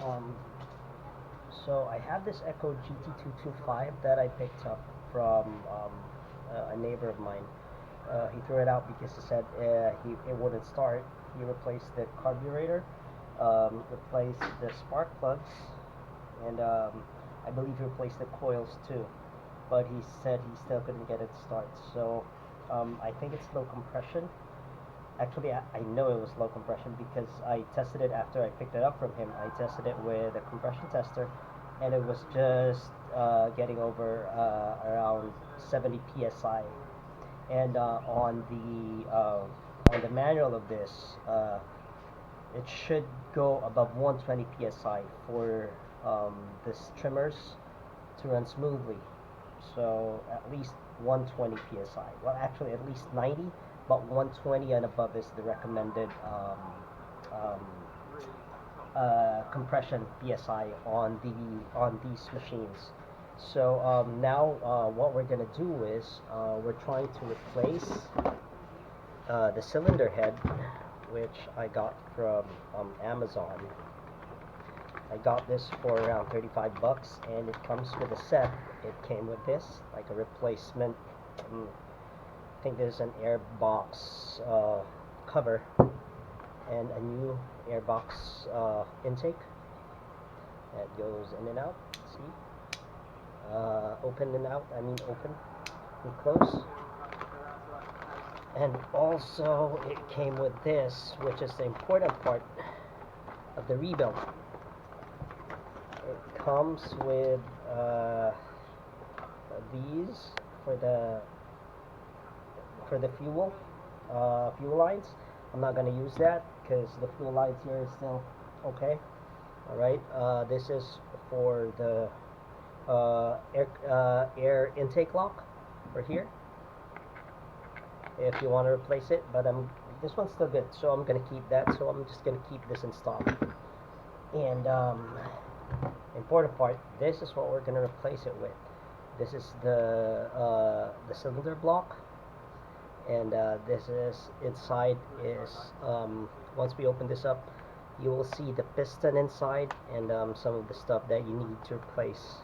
Um, so I have this Echo GT-225 that I picked up from a neighbor of mine. He threw it out because he said it wouldn't start. He replaced the carburetor, replaced the spark plugs, and I believe he replaced the coils too. But he said he still couldn't get it to start. So I think it's low compression. Actually, I know it was low compression because I tested it after I picked it up from him. I tested it with a compression tester, and it was just getting over around 70 psi. And on the manual of this, it should go above 120 psi for this trimmers to run smoothly. So at least 120 psi. Well, actually, at least 90, but 120 and above is the recommended um, compression psi on these machines. So now what we're gonna do is we're trying to replace the cylinder head, which I got from Amazon. I got this for around 35 bucks, and it comes with a set. It came with this, like a replacement. I think there's an airbox cover and a new airbox intake that goes in and out. See, open and out. I mean, open and close. And also, it came with this, which is the important part of the rebuild. It comes with these for the fuel lines. I'm not gonna use that because the fuel lines here is still okay. All right. This is for the air intake lock right here. If you want to replace it, but this one's still good, so I'm gonna keep that. So I'm just gonna keep this in stock. And important part, this is what we're gonna replace it with. This is the cylinder block, and this is inside is once we open this up, you will see the piston inside and some of the stuff that you need to replace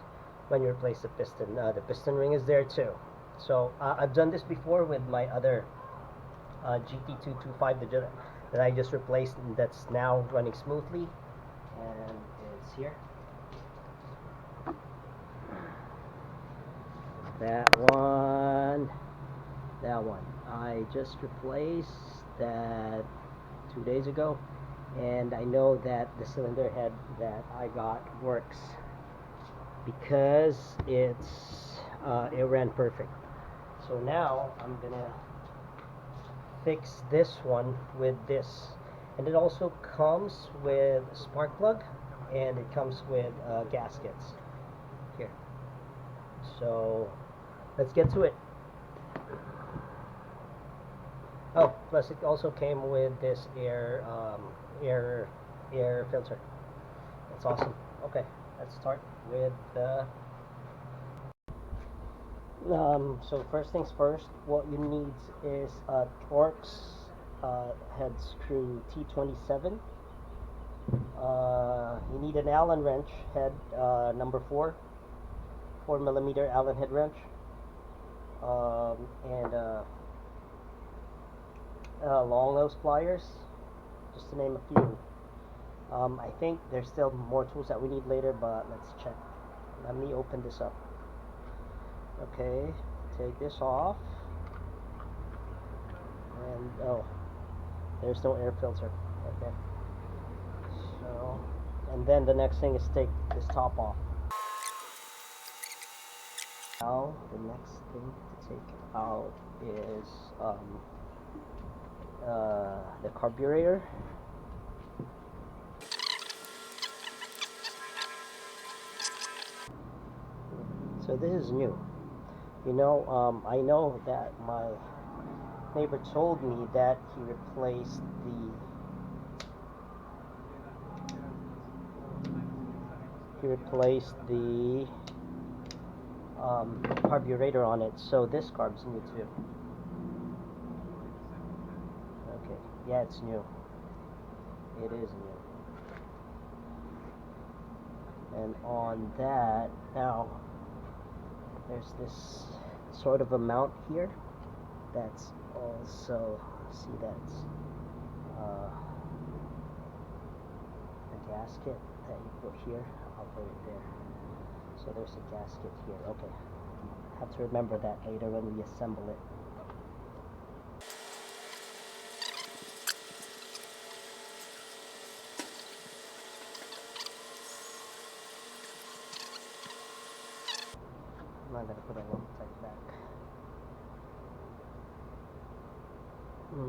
when you replace the piston. The piston ring is there too. So I've done this before with my other GT-225 that I just replaced, and that's now running smoothly, and it's here. That one. I just replaced that 2 days ago, and I know that the cylinder head that I got works because it ran perfect. So now I'm gonna fix this one with this, and it also comes with a spark plug, and it comes with gaskets here. So let's get to it. Oh, plus it also came with this air filter. That's awesome. Okay, let's start with the so first things first, what you need is a Torx head screw T27. You need an Allen wrench head number 4 millimeter Allen head wrench, and long nose pliers, just to name a few. I think there's still more tools that we need later, but let's check. Let me open this up. Okay, take this off, and oh, there's no air filter. Okay, so, and then the next thing is take this top off. Now the next thing to take out is the carburetor. So this is new. You know, I know that my neighbor told me that he replaced the carburetor on it, so this carb's new too. Okay, yeah, it's new. It is new. And on that, now there's this sort of a mount here that's also, see, that's a gasket that you put here. I'll put it there. So there's a gasket here. Okay, have to remember that later when we assemble it. I'm not gonna put a Loctite back.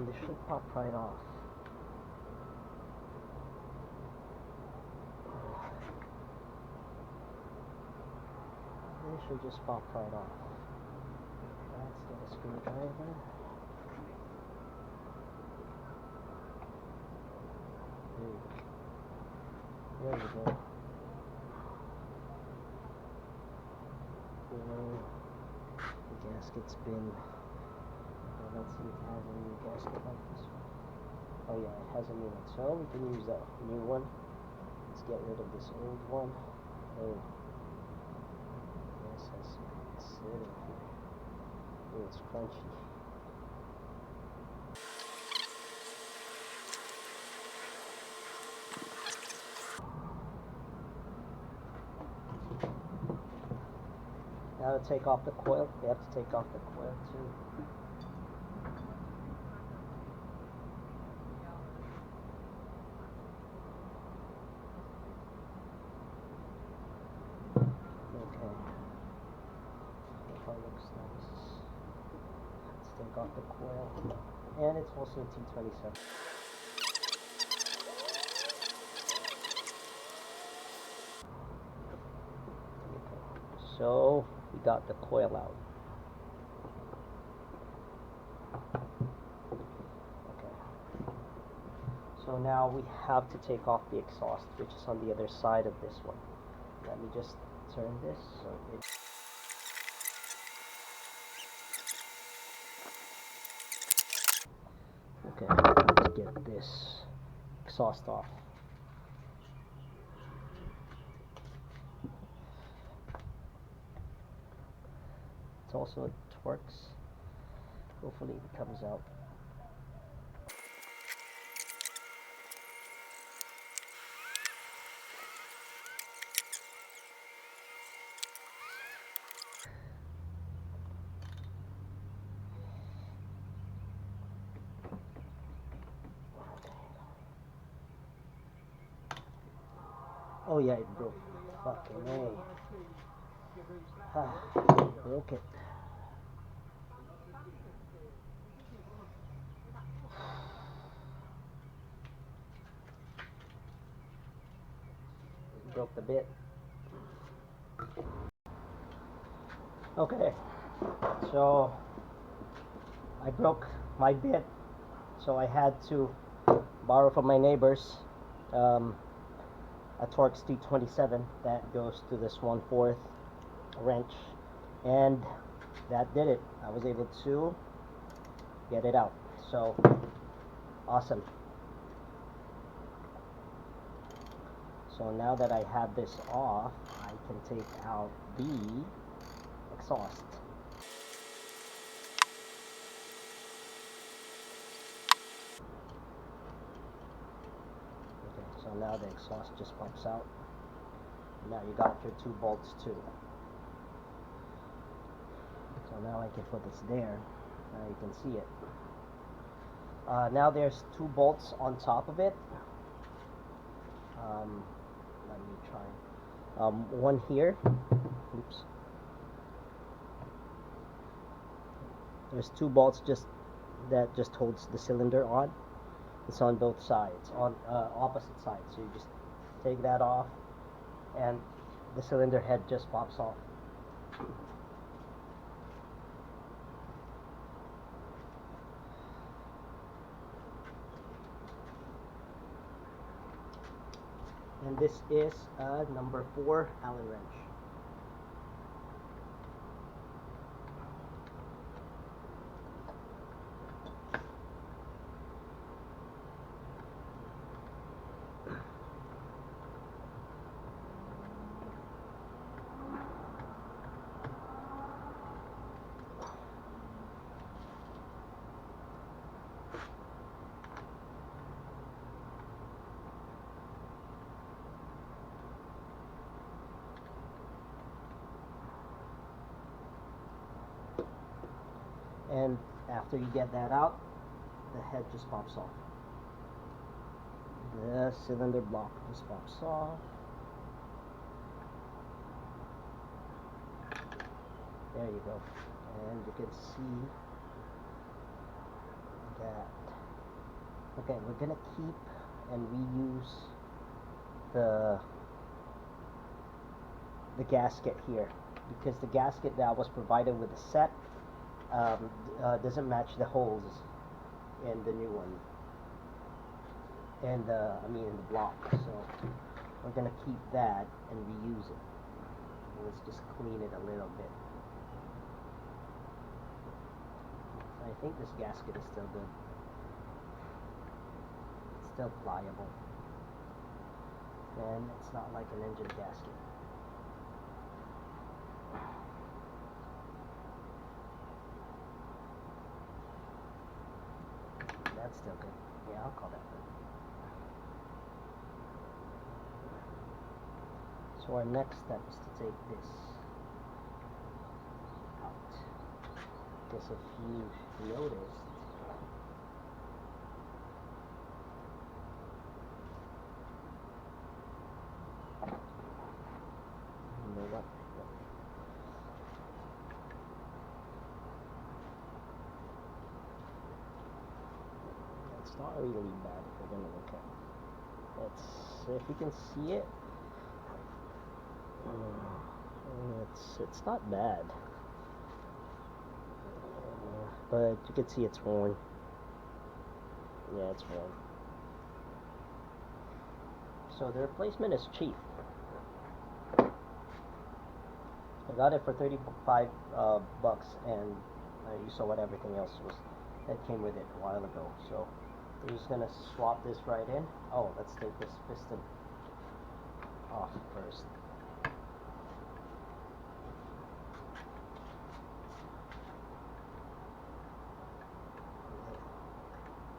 This should pop right off. This should just pop right off. Let's get a screwdriver. There we go. The gasket's been. Let's see if it has a new gasket like this one. Oh yeah, it has a new one. So we can use that new one. Let's get rid of this old one. Oh. Yes, I see. It's sitting here. Oh, it's crunchy. Now to take off the coil, we have to take off the coil too. Okay. The car looks nice. Let's take off the coil. And it's also T27. Okay. So we got the coil out. Okay. So now we have to take off the exhaust, which is on the other side of this one. Let me just turn this so it. Okay, let's get this exhaust off. It's also a Torx. Hopefully it comes out. Oh yeah, it broke. Fucking A. Broke it. Broke the bit. Okay, so I broke my bit, so I had to borrow from my neighbors a Torx T27 that goes to this 1/4 wrench, and that did it. I was able to get it out. So awesome. So now that I have this off, I can take out the exhaust. Okay, so now the exhaust just pops out. Now you got your 2 bolts too. So now I can put this there. Now you can see it. Now there's 2 bolts on top of it. Let me try. One here. Oops. There's 2 bolts that just holds the cylinder on. It's on both sides, on opposite sides. So you just take that off, and the cylinder head just pops off. And this is a number 4 Allen wrench. And after you get that out, the head just pops off. The cylinder block just pops off. There you go. And you can see that. Okay, we're gonna keep and reuse the gasket here, because the gasket that was provided with the set doesn't match the holes in the new one, and I mean in the block. So we're gonna keep that and reuse it. Let's just clean it a little bit. I think this gasket is still good. It's still pliable, and it's not like an engine gasket. That's still good. Yeah, I'll call that good. So our next step is to take this out. Because if you noticed, you know what? It's not really bad if you're gonna look at it. If you can see it, it's not bad, but you can see it's worn. Yeah, it's worn. So the replacement is cheap. I got it for 35 bucks, and you saw what everything else was that came with it a while ago. So we're just gonna swap this right in. Oh, let's take this piston off first.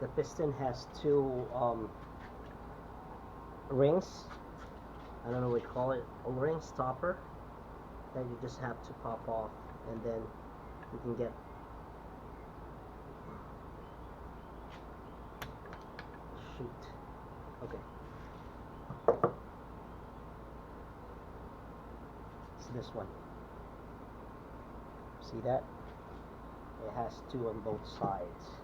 The piston has two rings. I don't know what you call it. O-ring stopper that you just have to pop off, and then you can get shoot. Okay. It's this one. See that? It has two on both sides.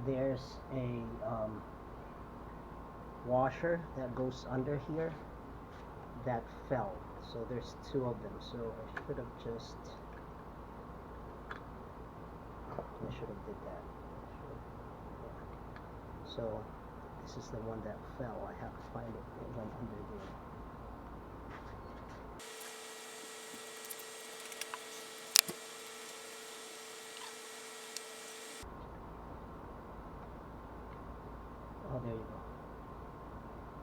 There's a washer that goes under here that fell, so there's two of them. So I should have did that. Yeah. So this is the one that fell. I have to find it. It went under there. Oh, there you go.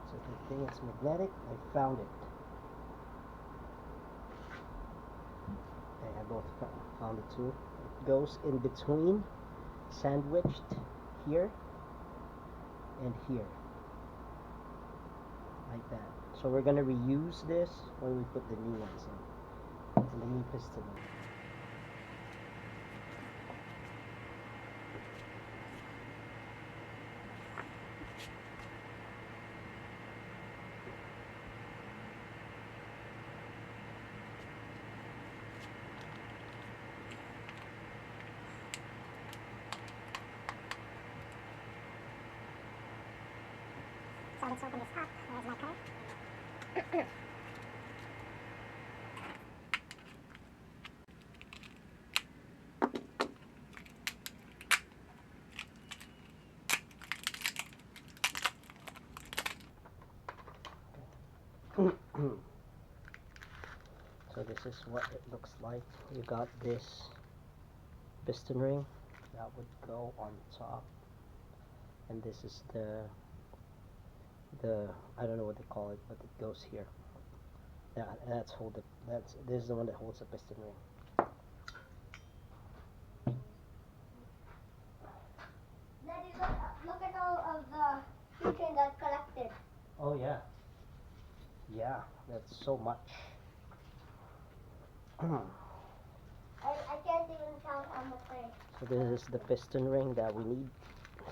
So the thing is magnetic. I found it. Okay, I both found it too. It goes in between, sandwiched here and here, like that. So we're gonna reuse this when we put the new ones in, and the new piston in. So let's open this up. There's my cutter. So this is what it looks like. You got this piston ring that would go on top, and this is the I don't know what they call it, but it goes here, This is the one that holds the piston ring. Daddy, look at all of the butane that collected. Oh yeah. Yeah, that's so much. I can't even count how much I. So this is the piston ring that we need.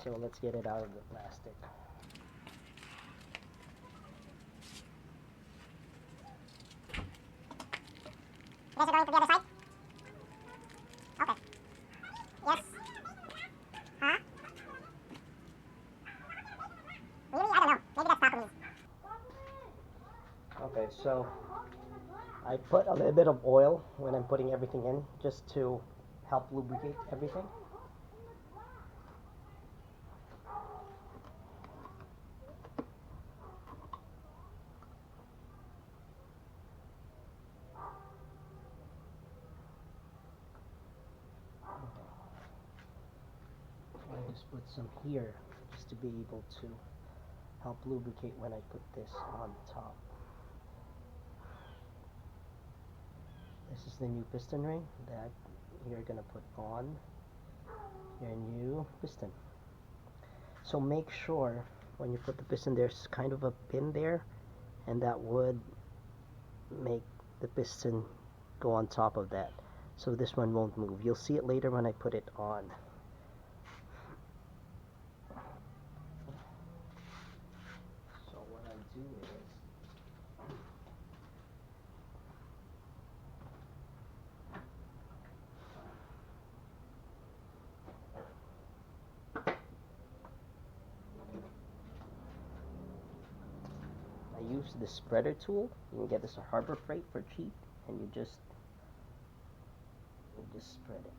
So let's get it out of the plastic. You guys are going to the other side? Okay. Yes. Huh? Really? I don't know. Maybe that's Taco means. Okay, so I put a little bit of oil when I'm putting everything in, just to help lubricate everything. I just put some here, just to be able to help lubricate when I put this on top. This is the new piston ring that you're gonna put on your new piston. So make sure when you put the piston, there's kind of a pin there, and that would make the piston go on top of that, so this one won't move. You'll see it later when I put it on. So what I do is I use the spreader tool. You can get this at Harbor Freight for cheap, and you just spread it.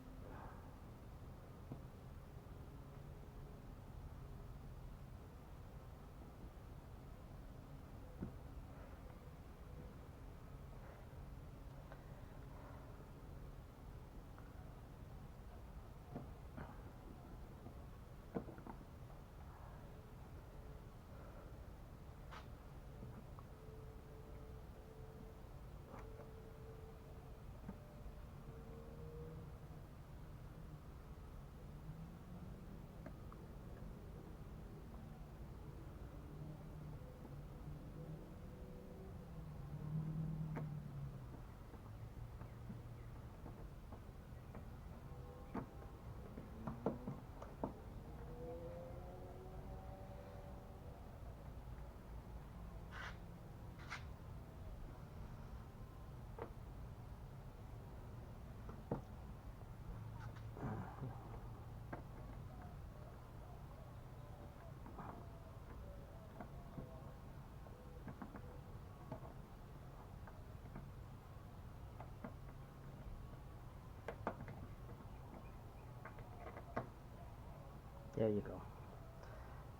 There you go.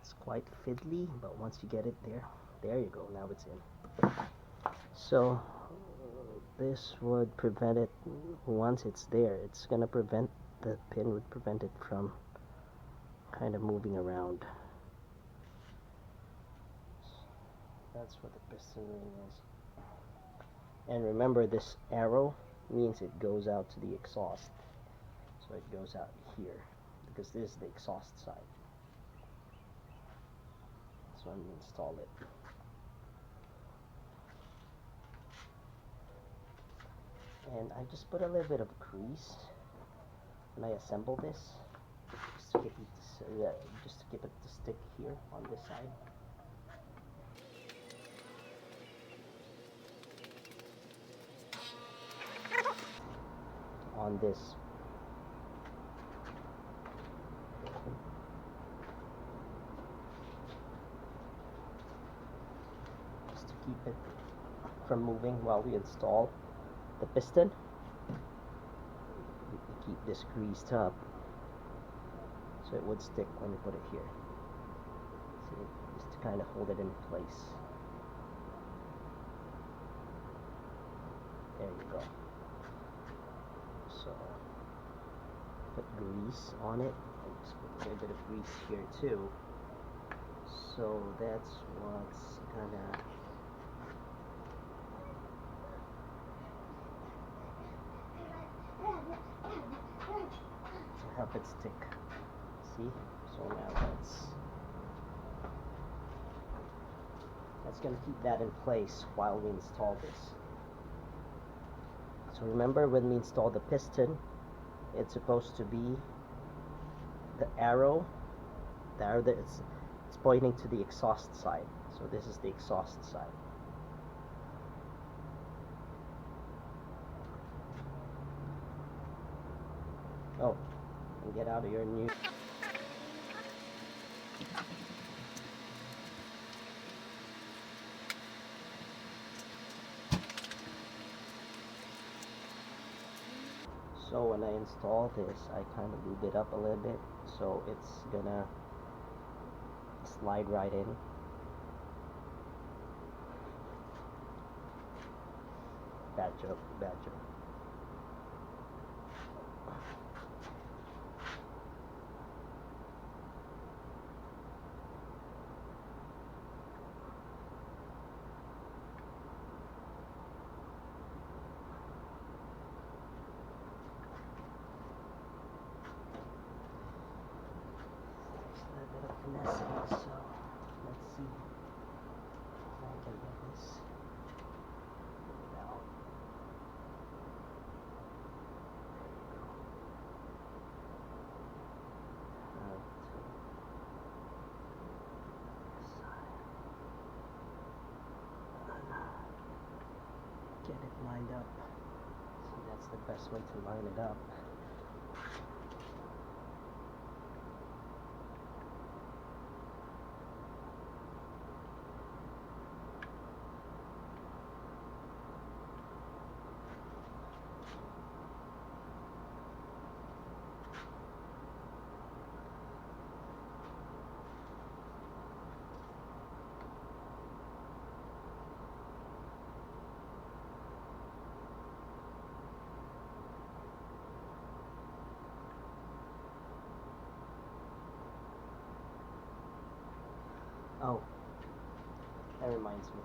It's quite fiddly, but once you get it there you go. Now it's in. So this would prevent it, once it's there, it's gonna prevent, the pin would prevent it from kind of moving around. That's what the piston ring is. And remember, this arrow means it goes out to the exhaust. So it goes out here, because this is the exhaust side. So I'm going to install it. And I just put a little bit of grease when I assemble this, just to get it to stick here on this side. On this. Just to keep it from moving while we install the piston. We keep this greased up so it would stick when we put it here. See, just to kind of hold it in place. There you go. So put grease on it, and just put a little bit of grease here too. So that's what's gonna help it stick. See? So now that's gonna keep that in place while we install this. So remember, when we install the piston, it's supposed to be the arrow that it's pointing to the exhaust side. So this is the exhaust side. Oh, and get out of your new. So when I install this, I kind of lube it up a little bit, so it's gonna slide right in. Bad joke, bad joke. Finessing, so let's see if I can get this out. Get it lined up. See, that's the best way to line it up. Oh, that reminds me.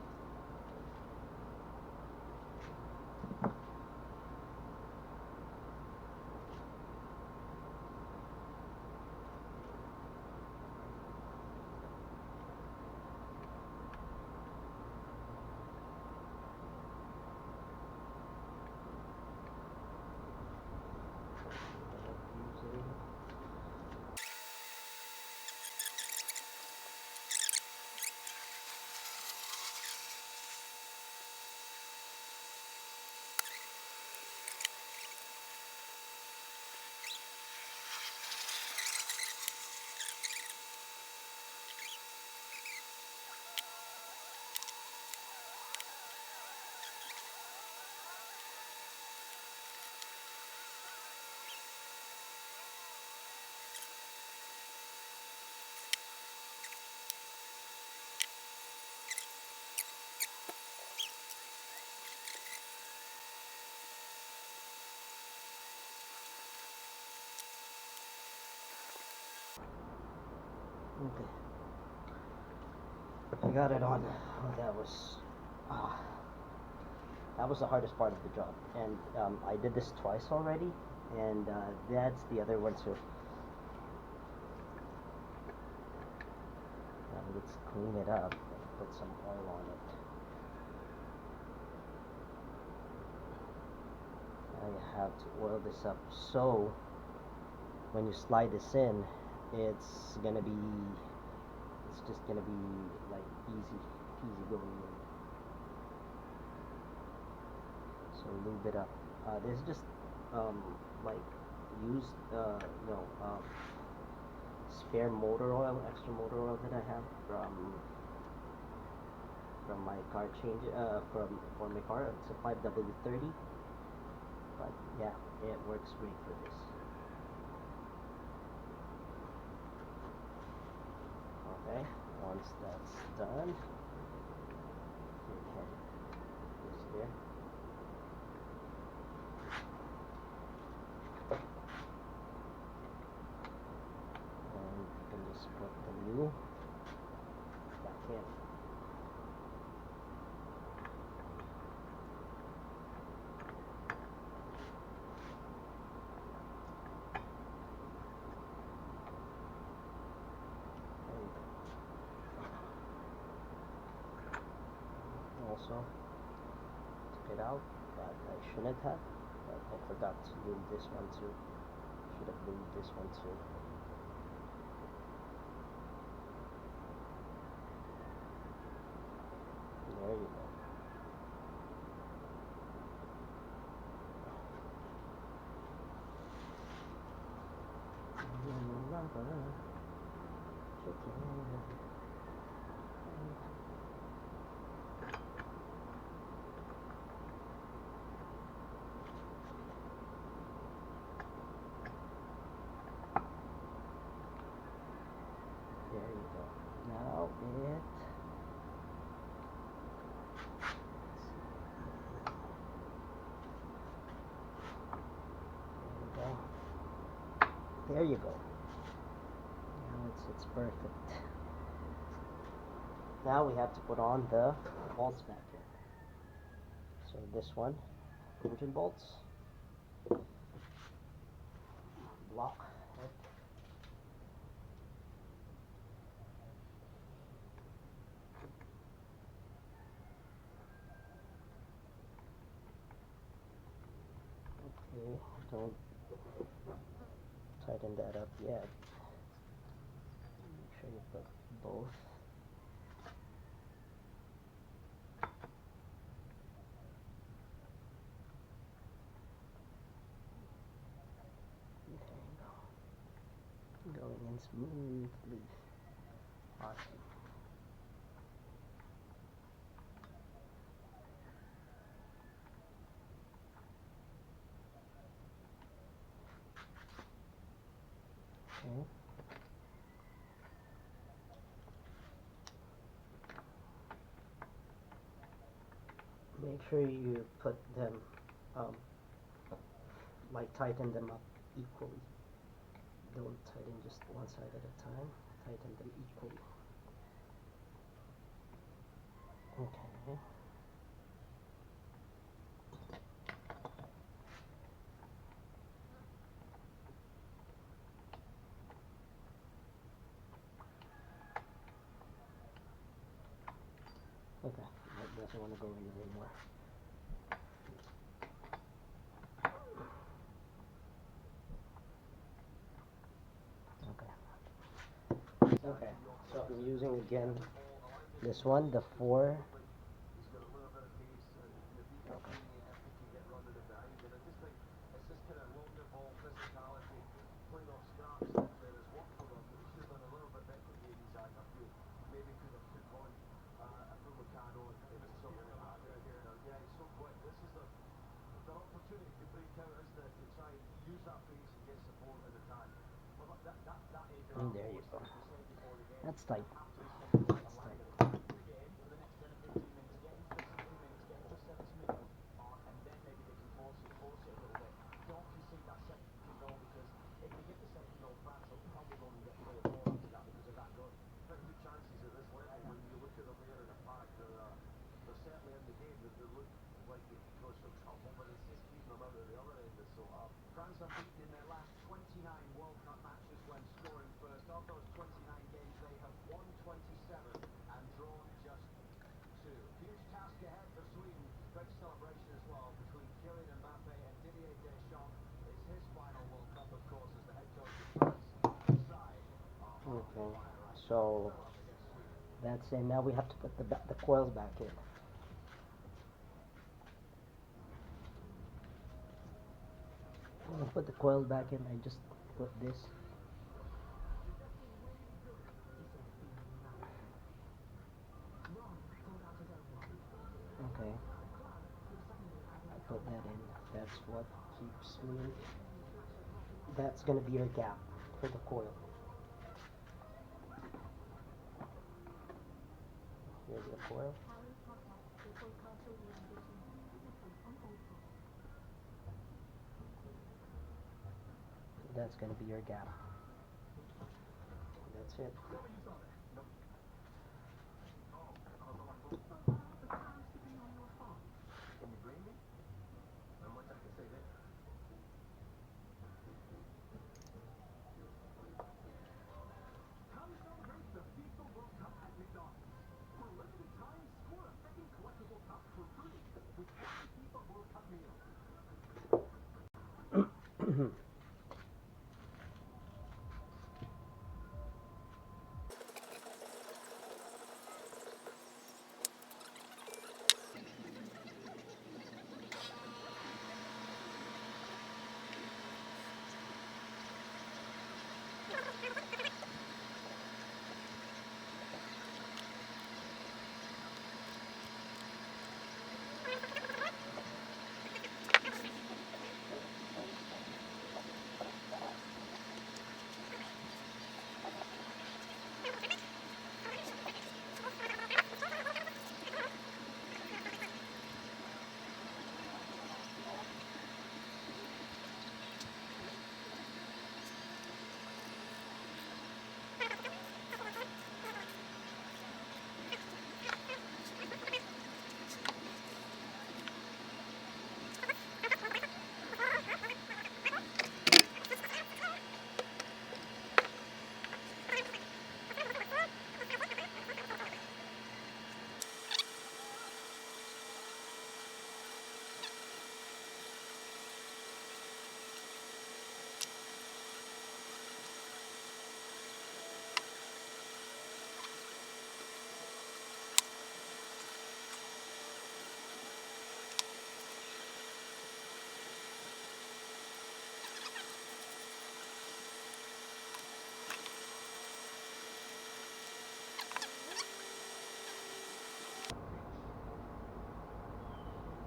Okay. I got it on. Oh, that was the hardest part of the job, and I did this twice already, and that's the other one too. Let's clean it up and put some oil on it. Now you have to oil this up, so when you slide this in, it's just gonna be like easy going in. So lube it up. This is just like used spare motor oil, extra motor oil that I have from my car change for my car. It's a 5W30, but yeah, it works great for this. Okay, once that's done, you can put this here. And you can just put the new back in. also took it out, but I shouldn't have. But I forgot to lube this one too. Should have lubed this one too. There you go. There you go. Now it. There you go. Now it's perfect. Now we have to put on the bolts back here. So this one, engine bolts, block head. Okay, don't tighten that up yet. Make sure you put both. There you go. Going in smoothly. Awesome. Okay. Make sure you put them, like tighten them up equally. Don't tighten just one side at a time. Tighten them equally. Okay. Okay, that doesn't want to go in anymore. Okay, so I'm using again this one, the 4. Okay. And there you go. That's tight. That's tight. Okay, so that's it. Now we have to put the coils back in. I'm gonna put the coils back in. I just put this. Okay, I put that in. That's what keeps me. That's gonna be your gap for the coil. Here's the coil. That's gonna be your gap. That's it.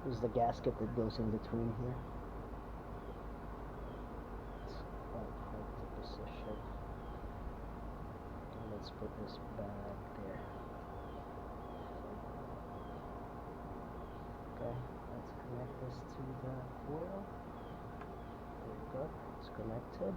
This is the gasket that goes in between here. It's quite hard to position. And let's put this back there. Okay, let's connect this to the foil. There we go, it's connected.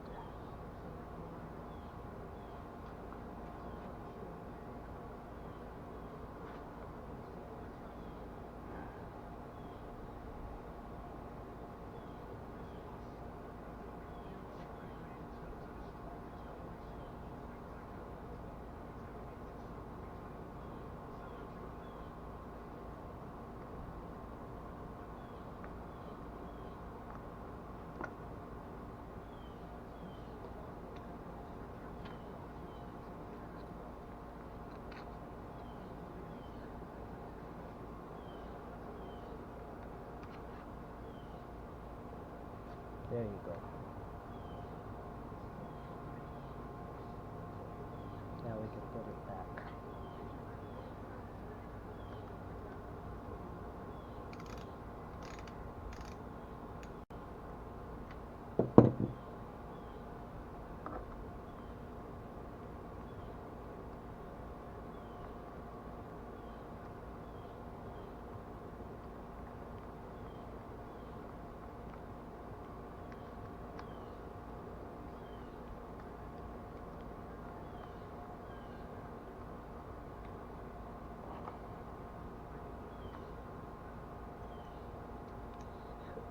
There you go. Now we can put it back.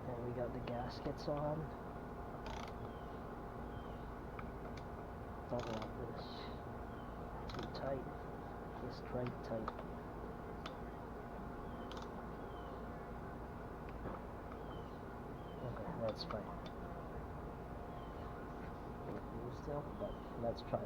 And we got the gaskets on. Don't want this too tight, just right tight. Okay, that's fine. Still, but let's try it.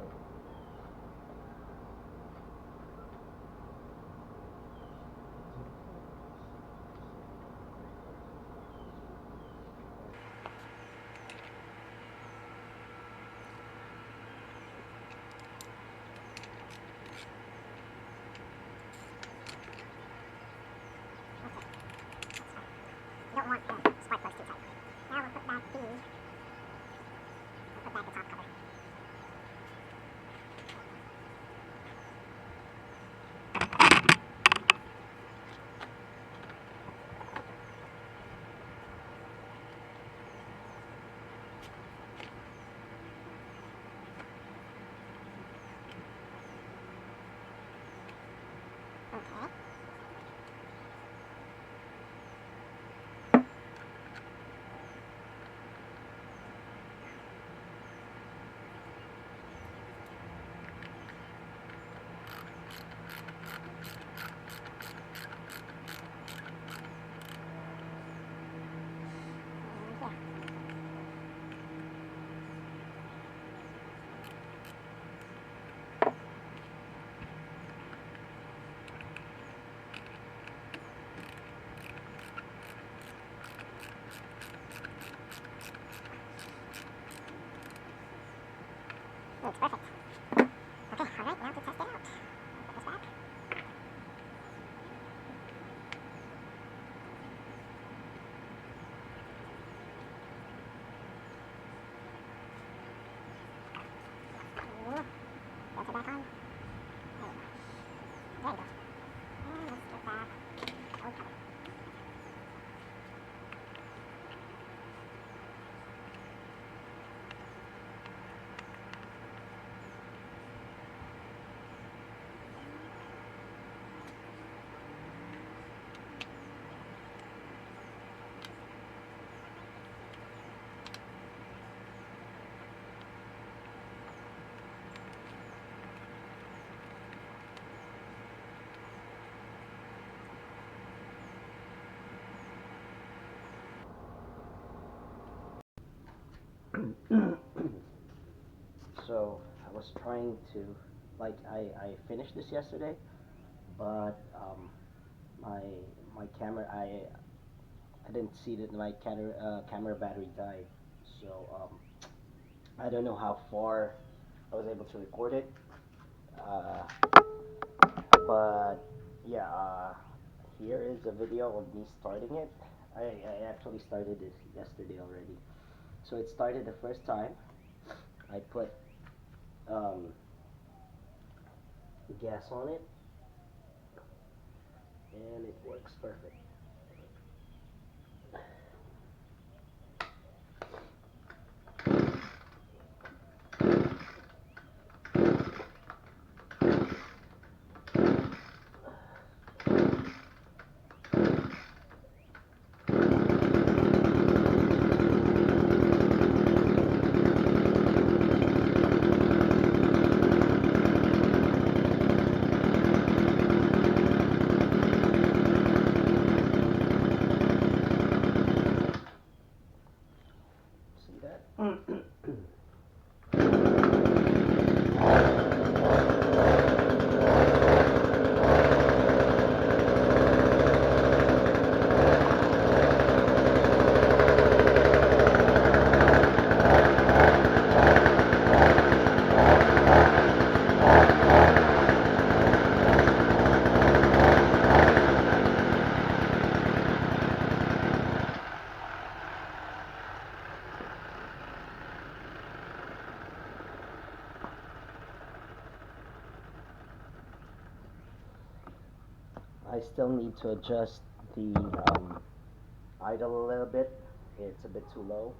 You don't want the spark plugs too tight. Now we'll put back the top cover. Okay. Looks perfect. Okay, alright, now to test it out. Put this back. Ooh. Filter back on. There we go. There we go. And let's get back. Oh, cover. So I was trying to, like, I finished this yesterday, but my camera, I didn't see that my camera battery died. So I don't know how far I was able to record it. Uh, but yeah, here is a video of me starting it. I actually started this yesterday already. So it started the first time. I put um, gas on it, and it works perfect. See that? I still need to adjust the idle a little bit. It's a bit too low.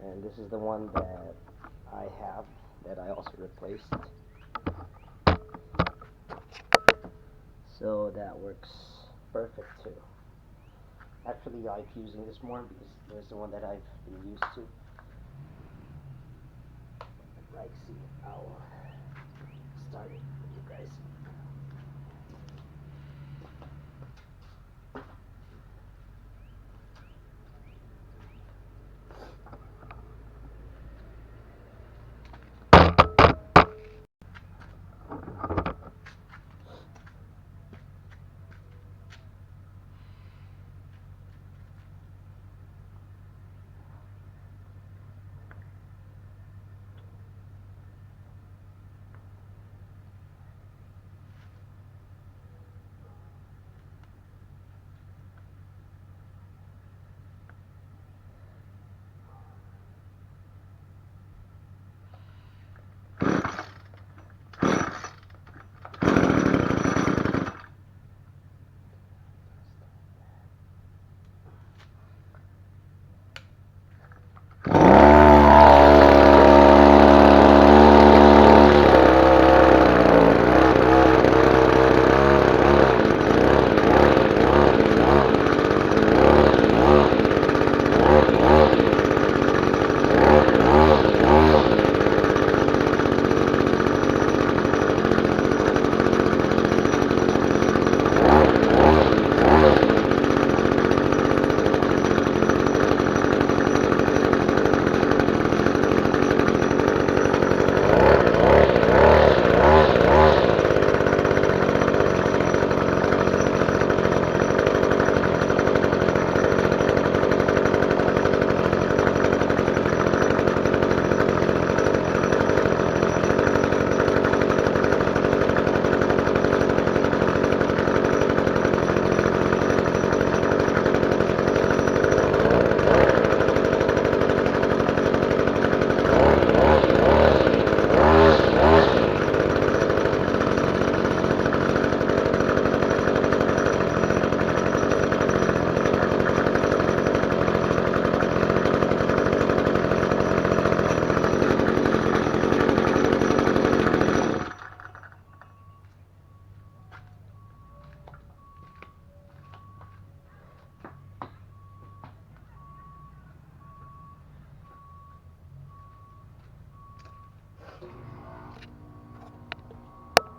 And this is the one that I have that I also replaced. So that works perfect too. Actually, I like using this more because there's the one that I've been used to. Like, see, I'll start it with you guys.